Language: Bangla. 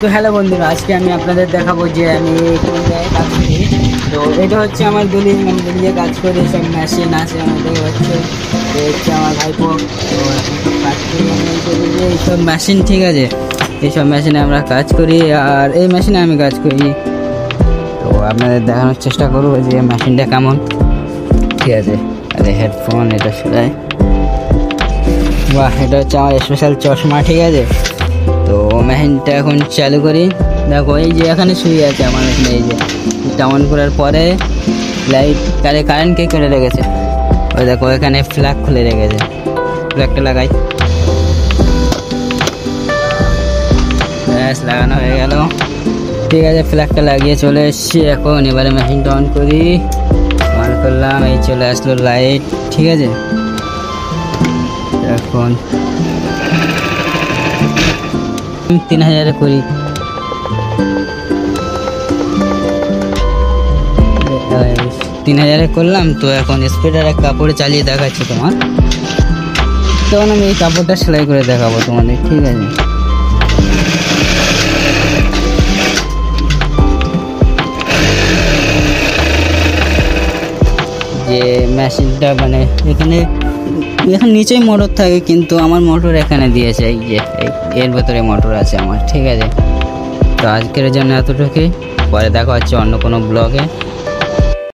তো হ্যালো বন্ধুরা, আজকে আমি আপনাদের দেখাবো যে আমি কোন জায়গায় কাজ করি। তো এটা হচ্ছে আমার দলিয়ে কাজ করি, সব মেশিন আছে আমাদের হচ্ছে। তো হচ্ছে আমার ভাইপো। তো এখন সব কাজ করি আমি যে এইসব মেশিন, ঠিক আছে, এইসব মেশিনে আমরা কাজ করি আর এই মেশিনে আমি কাজ করি। তো আপনাদের দেখানোর চেষ্টা করবো যে মেশিনটা কেমন, ঠিক আছে। আরে হেডফোন এটা শোনায়, বাহ, এটা হচ্ছে আমার স্পেশাল চশমা, ঠিক আছে। তো মেশিনটা এখন চালু করি। দেখো এই যে এখানে শুয়ে আছে আমার মেশিনে, এই যে অন করার পরে লাইট কারেন্ট কে করে রেখেছে, ওই দেখো এখানে ফ্ল্যাগ খুলে রেখেছে। ফ্ল্যাগটা লাগাই, ব্যাস লাগানো হয়ে গেল, ঠিক আছে। ফ্ল্যাগটা লাগিয়ে চলে এসেছি এখন। এবারে মেশিনটা অন করি, অন করলাম, এই চলে আসলো লাইট, ঠিক আছে। এখন 3000 করি, 3000 করলাম। তো এখন স্প্রেটার এক কাপড়ে চালিয়ে দেখাচ্ছি তোমার। তখন আমি এই কাপড়টা সেলাই করে দেখাবো তোমাদের, ঠিক আছে। যে মেশিনটা মানে এখানে নিচেই মোটর থাকে, কিন্তু আমার মোটর এখানে দিয়েছে, এই যে এর ভেতরে মোটর আছে আমার, ঠিক আছে। তো আজকের জন্য এতটুকুই, পরে দেখা হচ্ছে অন্য কোনো ব্লগে।